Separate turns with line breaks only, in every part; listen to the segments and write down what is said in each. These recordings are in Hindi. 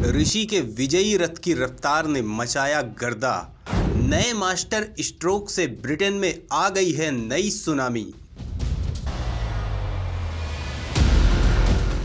ऋषि के विजयी रथ की रफ्तार ने मचाया गर्दा। नए मास्टर स्ट्रोक से ब्रिटेन में आ गई है नई सुनामी।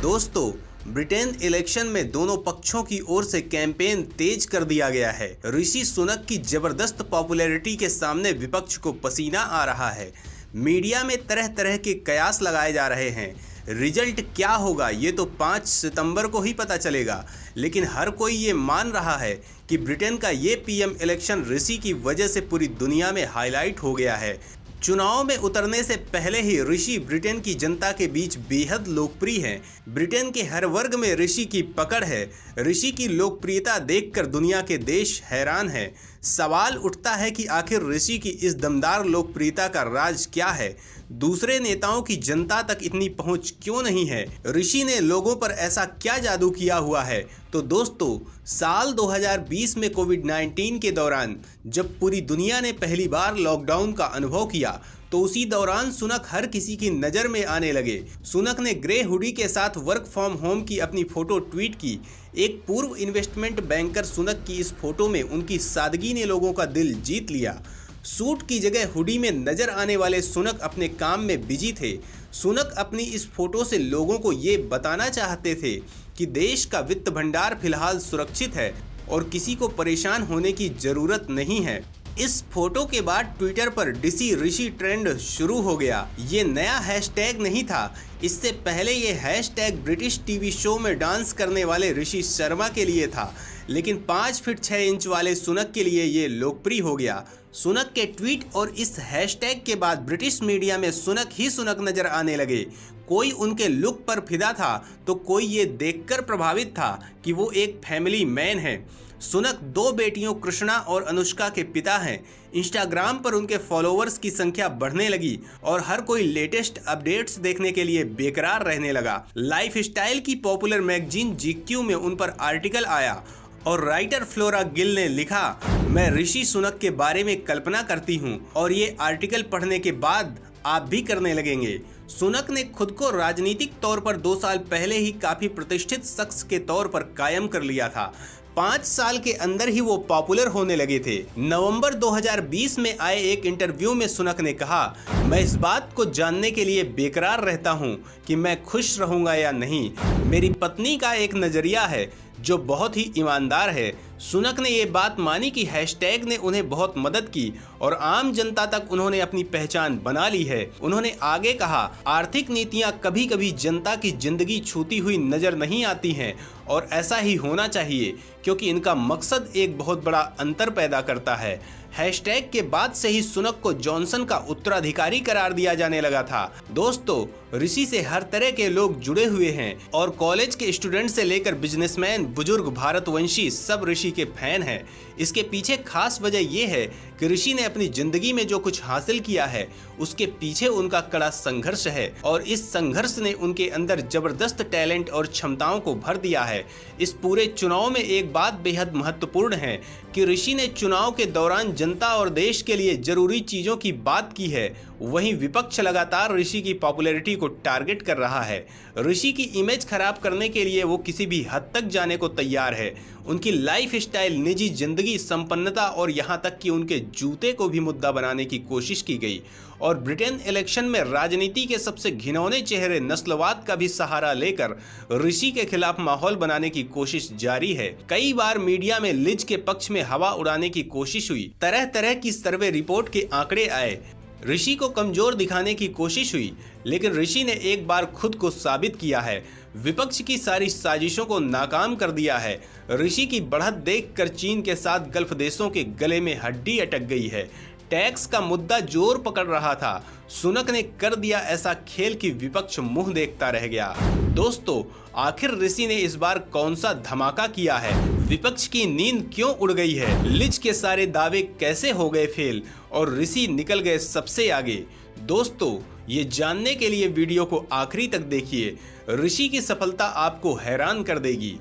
दोस्तों, ब्रिटेन इलेक्शन में दोनों पक्षों की ओर से कैंपेन तेज कर दिया गया है। ऋषि सुनक की जबरदस्त पॉपुलैरिटी के सामने विपक्ष को पसीना आ रहा है। मीडिया में तरह तरह के कयास लगाए जा रहे हैं। रिजल्ट क्या होगा ये तो 5 सितंबर को ही पता चलेगा, लेकिन हर कोई ये मान रहा है कि ब्रिटेन का ये पीएम इलेक्शन ऋषि की वजह से पूरी दुनिया में हाईलाइट हो गया है। चुनाव में उतरने से पहले ही ऋषि ब्रिटेन की जनता के बीच बेहद लोकप्रिय हैं। ब्रिटेन के हर वर्ग में ऋषि की पकड़ है। ऋषि की लोकप्रियता देखकर दुनिया के देश हैरान हैं। सवाल उठता है कि आखिर ऋषि की इस दमदार लोकप्रियता का राज क्या है? दूसरे नेताओं की जनता तक इतनी पहुंच क्यों नहीं है? ऋषि ने लोगों पर ऐसा क्या जादू किया हुआ है? तो दोस्तों, साल 2020 में कोविड-19 के दौरान जब पूरी दुनिया ने पहली बार लॉकडाउन का अनुभव किया, तो उसी दौरान सुनक हर किसी की नज़र में आने लगे। सुनक ने ग्रे हुडी के साथ वर्क फ्रॉम होम की अपनी फोटो ट्वीट की। एक पूर्व इन्वेस्टमेंट बैंकर सुनक की इस फोटो में उनकी सादगी ने लोगों का दिल जीत लिया। सूट की जगह हुडी में नजर आने वाले सुनक अपने काम में बिजी थे। सुनक अपनी इस फोटो से लोगों को ये बताना चाहते थे कि देश का वित्त भंडार फिलहाल सुरक्षित है और किसी को परेशान होने की जरूरत नहीं है। इस फोटो के बाद ट्विटर पर डिसी ऋषि ट्रेंड शुरू हो गया। ये नया हैशटैग नहीं था। इससे पहले ये हैशटैग ब्रिटिश टीवी शो में डांस करने वाले ऋषि शर्मा के लिए था, लेकिन 5 फीट 6 इंच वाले सुनक के लिए ये लोकप्रिय हो गया। सुनक के ट्वीट और इस हैशटैग के बाद ब्रिटिश मीडिया में सुनक ही सुनक नजर आने लगे। कोई उनके लुक पर फिदा था तो कोई ये देखकर प्रभावित था कि वो एक फैमिली मैन है। सुनक 2 बेटियों कृष्णा और अनुष्का के पिता हैं। इंस्टाग्राम पर उनके फॉलोअर्स की संख्या बढ़ने लगी और हर कोई लेटेस्ट अपडेट्स देखने के लिए बेकरार रहने लगा। लाइफस्टाइल की पॉपुलर मैगजीन जीक्यू में उन पर आर्टिकल आया और राइटर फ्लोरा गिल ने लिखा, मैं ऋषि सुनक के बारे में कल्पना करती हूँ और ये आर्टिकल पढ़ने के बाद आप भी करने लगेंगे। सुनक ने खुद को राजनीतिक तौर पर 2 साल पहले ही काफी प्रतिष्ठित शख्स के तौर पर कायम कर लिया था। 5 साल के अंदर ही वो पॉपुलर होने लगे थे। नवंबर 2020 में आए एक इंटरव्यू में सुनक ने कहा, मैं इस बात को जानने के लिए बेकरार रहता हूँ कि मैं खुश रहूंगा या नहीं। मेरी पत्नी का एक नजरिया है जो बहुत ही ईमानदार है। सुनक ने ये बात मानी कि हैशटैग ने उन्हें बहुत मदद की और आम जनता तक उन्होंने अपनी पहचान बना ली है। उन्होंने आगे कहा, आर्थिक नीतियां कभी कभी जनता की जिंदगी छूती हुई नजर नहीं आती हैं और ऐसा ही होना चाहिए क्योंकि इनका मकसद एक बहुत बड़ा अंतर पैदा करता है। हैशटैग के बाद से ही सुनक को जॉनसन का उत्तराधिकारी करार दिया जाने लगा था। दोस्तों, ऋषि से हर तरह के लोग जुड़े हुए हैं और कॉलेज के स्टूडेंट से लेकर बिजनेसमैन, बुजुर्ग, भारतवंशी सब ऋषि के फैन हैं। इसके पीछे खास वजह यह है कि ऋषि ने अपनी जिंदगी में जो कुछ हासिल किया है उसके पीछे उनका कड़ा संघर्ष है और इस संघर्ष ने उनके अंदर जबरदस्त टैलेंट और क्षमताओं को भर दिया है। इस पूरे चुनाव में एक बात बेहद महत्वपूर्ण है कि ऋषि ने चुनाव के दौरान जनता और देश के लिए जरूरी चीजों की बात की है। वहीं विपक्ष लगातार ऋषि की पॉपुलैरिटी को टारगेट कर रहा है। ऋषि की इमेज खराब करने के लिए वो किसी भी हद तक जाने को तैयार है। उनकी लाइफस्टाइल, निजी जिंदगी, संपन्नता और यहाँ तक कि उनके जूते को भी मुद्दा बनाने की कोशिश की गई और ब्रिटेन इलेक्शन में राजनीति के सबसे घिनौने चेहरे नस्लवाद का भी सहारा लेकर ऋषि के खिलाफ माहौल बनाने की कोशिश जारी है। कई बार मीडिया में लिज के पक्ष में हवा उड़ाने की कोशिश हुई। तरह तरह की सर्वे रिपोर्ट के आंकड़े आए। ऋषि को कमजोर दिखाने की कोशिश हुई, लेकिन ऋषि ने एक बार खुद को साबित किया है। विपक्ष की सारी साजिशों को नाकाम कर दिया है। ऋषि की बढ़त देखकर चीन के साथ गल्फ देशों के गले में हड्डी अटक गई है। टैक्स का मुद्दा जोर पकड़ रहा था। सुनक ने कर दिया ऐसा खेल कि विपक्ष मुंह देखता रह गया। दोस्तों, आखिर ऋषि ने इस बार कौन सा धमाका किया है? विपक्ष की नींद क्यों उड़ गई है? लिज के सारे दावे कैसे हो गए फेल और ऋषि निकल गए सबसे आगे? दोस्तों, ये जानने के लिए वीडियो को आखिरी तक देखिए। ऋषि की सफलता आपको हैरान कर देगी।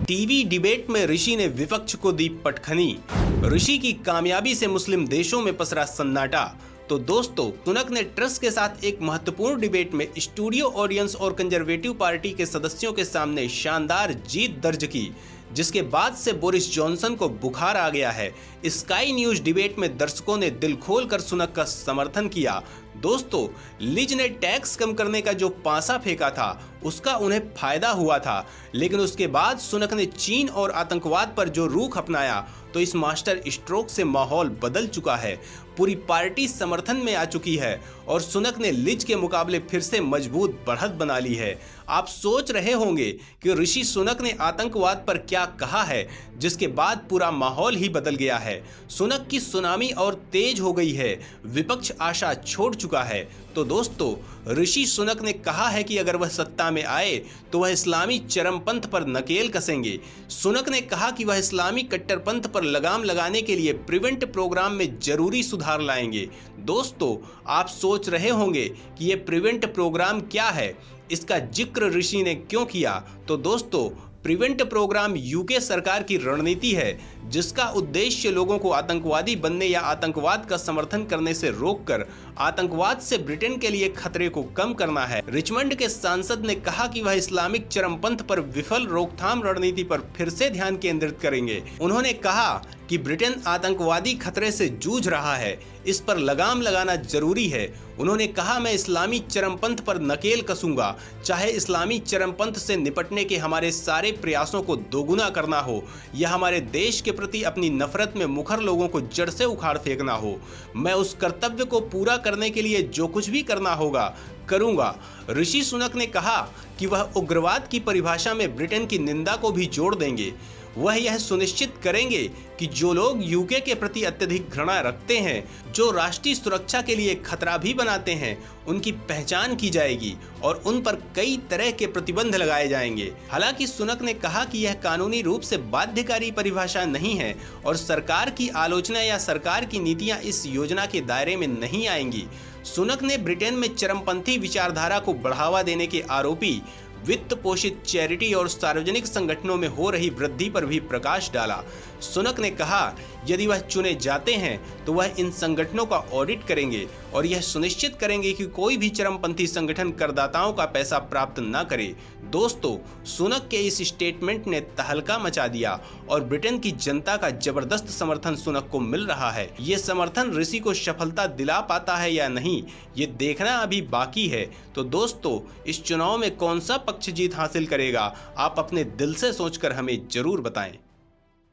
टीवी डिबेट में ऋषि ने विपक्ष को दी पटखनी। ऋषि की कामयाबी से मुस्लिम देशों में पसरा सन्नाटा। तो दोस्तों, सुनक ने ट्रस्ट के साथ एक महत्वपूर्ण डिबेट में स्टूडियो ऑडियंस और कंजर्वेटिव पार्टी के सदस्यों के सामने शानदार जीत दर्ज की। जिसके बाद से बोरिस जॉनसन को बुखार आ गया है। स्काई न्यूज डिबेट में दर्शकों ने दिल खोलकर सुनक का समर्थन किया। दोस्तों, लिज ने टैक्स कम करने का जो पासा फेंका था उसका उन्हें फायदा हुआ था, लेकिन उसके बाद सुनक ने चीन और आतंकवाद पर जो रुख अपनाया तो इस मास्टर स्ट्रोक से माहौल बदल चुका है। पूरी पार्टी समर्थन में आ चुकी है और सुनक ने लिज के मुकाबले फिर से मजबूत बढ़त बना ली है। आप सोच रहे होंगे कि ऋषि सुनक ने आतंकवाद पर क्या कहा है, जिसके बाद पूरा माहौल ही बदल गया है। सुनक की सुनामी और तेज हो गई है, विपक्ष आशा छोड़ चुका है। तो दोस्तों, ऋषि सुनक ने कहा है कि अगर वह सत्ता में आए तो वह इस्लामी चरमपंथ पर नकेल कसेंगे। सुनक ने कहा कि वह इस्लामी कट्टरपंथ पर लगाम लगाने के लिए प्रिवेंट प्रोग्राम में जरूरी सुधार लाएंगे। दोस्तों, आप सोच रहे होंगे कि ये प्रिवेंट प्रोग्राम क्या है, इसका जिक्र ऋषि ने क्यों किया। तो दोस्तों, प्रिवेंट प्रोग्राम यूके सरकार की रणनीति है, जिसका उद्देश्य लोगों को आतंकवादी बनने या आतंकवाद का समर्थन करने से रोककर आतंकवाद से ब्रिटेन के लिए खतरे को कम करना है। रिचमंड के सांसद ने कहा कि वह इस्लामिक चरमपंथ पर विफल रोकथाम रणनीति पर फिर से ध्यान केंद्रित करेंगे। उन्होंने कहा कि ब्रिटेन आतंकवादी खतरे से जूझ रहा है, इस पर लगाम लगाना जरूरी है। उन्होंने कहा, मैं इस्लामी चरमपंथ पर नकेल कसूंगा, चाहे इस्लामी चरमपंथ से निपटने के हमारे सारे प्रयासों को दोगुना करना हो या हमारे देश के प्रति अपनी नफरत में मुखर लोगों को जड़ से उखाड़ फेंकना हो। मैं उस कर्तव्य को पूरा करने के लिए जो कुछ भी करना होगा करूंगा। ऋषि सुनक ने कहा कि वह उग्रवाद की परिभाषा में ब्रिटेन की निंदा को भी जोड़ देंगे। वह यह सुनिश्चित करेंगे कि जो लोग यूके के प्रति अत्यधिक घृणा रखते हैं, जो राष्ट्रीय सुरक्षा के लिए खतरा भी बनाते हैं, उनकी पहचान की जाएगी और उन पर कई तरह के प्रतिबंध लगाए जाएंगे। हालांकि सुनक ने कहा कि यह कानूनी रूप से बाध्यकारी परिभाषा नहीं है और सरकार की आलोचना या सरकार की नीतियां इस योजना के दायरे में नहीं आएंगी। सुनक ने ब्रिटेन में चरमपंथी विचारधारा को बढ़ावा देने के आरोपी वित्त पोषित चैरिटी और सार्वजनिक संगठनों में हो रही वृद्धि पर भी प्रकाश डाला। सुनक ने कहा, यदि वह चुने जाते हैं तो वह इन संगठनों का ऑडिट करेंगे और यह सुनिश्चित करेंगे कि कोई भी चरमपंथी संगठन करदाताओं का पैसा प्राप्त न करे। दोस्तों, सुनक के इस स्टेटमेंट ने तहलका मचा दिया और ब्रिटेन की जनता का जबरदस्त समर्थन सुनक को मिल रहा है। ये समर्थन ऋषि को सफलता दिला पाता है या नहीं, ये देखना अभी बाकी है। तो दोस्तों, इस चुनाव में कौन सा पक्ष जीत हासिल करेगा, आप अपने दिल से सोचकर हमें जरूर बताएं।